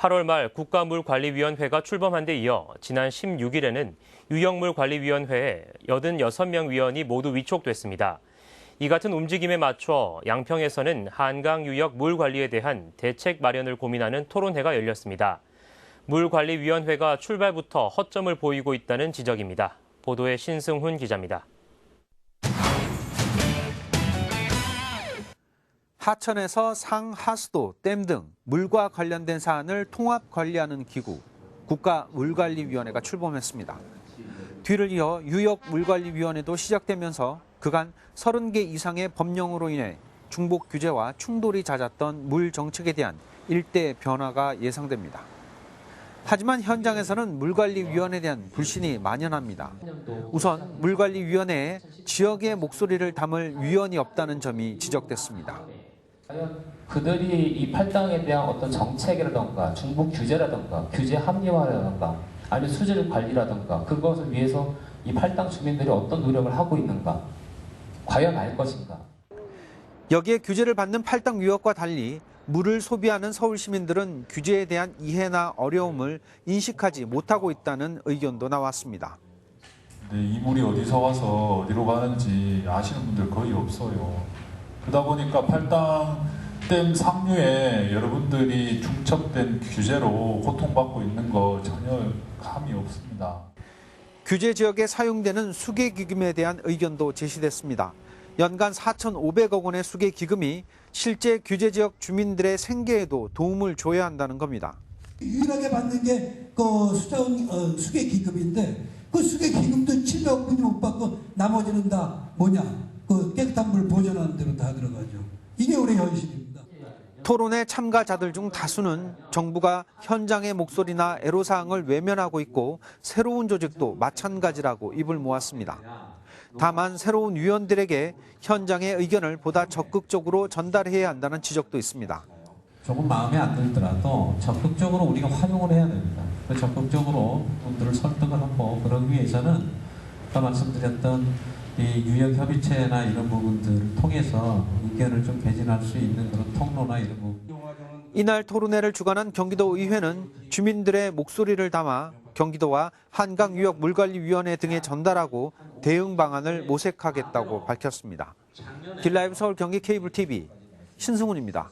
8월 말 국가물관리위원회가 출범한 데 이어 지난 16일에는 유형물관리위원회에 86명 위원이 모두 위촉됐습니다. 이 같은 움직임에 맞춰 양평에서는 한강 유역 물 관리에 대한 대책 마련을 고민하는 토론회가 열렸습니다. 물관리위원회가 출발부터 허점을 보이고 있다는 지적입니다. 보도에 신승훈 기자입니다. 하천에서 상, 하수도, 댐 등 물과 관련된 사안을 통합 관리하는 기구, 국가물관리위원회가 출범했습니다. 뒤를 이어 유역물관리위원회도 시작되면서 그간 30개 이상의 법령으로 인해 중복 규제와 충돌이 잦았던 물 정책에 대한 일대 변화가 예상됩니다. 하지만 현장에서는 물관리위원회에 대한 불신이 만연합니다. 우선 물관리위원회에 지역의 목소리를 담을 위원이 없다는 점이 지적됐습니다. 그들이 이 팔당에 대한 어떤 정책이라던가 중복 규제라던가 규제 합리화라던가 아니면 수질 관리라던가 그것을 위해서 이 팔당 주민들이 어떤 노력을 하고 있는가 과연 알 것인가. 여기에 규제를 받는 팔당 유역과 달리 물을 소비하는 서울 시민들은 규제에 대한 이해나 어려움을 인식하지 못하고 있다는 의견도 나왔습니다. 이 물이 어디서 와서 어디로 가는지 아시는 분들 거의 없어요. 그러다 보니까 팔당댐 상류에 여러분들이 중첩된 규제로 고통받고 있는 거 전혀 감이 없습니다. 규제 지역에 사용되는 수계기금에 대한 의견도 제시됐습니다. 연간 4,500억 원의 수계기금이 실제 규제 지역 주민들의 생계에도 도움을 줘야 한다는 겁니다. 유일하게 받는 게 수계기금인데 그 수계기금도 700억 분이 못 받고 나머지는 다 뭐냐? 깨끗한 물 보존하는 대로 다 들어가죠. 이게 우리 현실입니다. 토론회 참가자들 중 다수는 정부가 현장의 목소리나 애로사항을 외면하고 있고 새로운 조직도 마찬가지라고 입을 모았습니다. 다만 새로운 위원들에게 현장의 의견을 보다 적극적으로 전달해야 한다는 지적도 있습니다. 조금 마음에 안 들더라도 적극적으로 우리가 활용을 해야 됩니다. 적극적으로 분들을 설득을 하고 그러기 위해서는 아까 말씀드렸던 이 유역협의체나 이런 부분들을 통해서 의견을 좀 개진할 수 있는 그런 통로나 이런 부분. 이날 토론회를 주관한 경기도의회는 주민들의 목소리를 담아 경기도와 한강유역물관리위원회 등에 전달하고 대응 방안을 모색하겠다고 밝혔습니다. 길라이브 서울 경기 케이블 TV 신승훈입니다.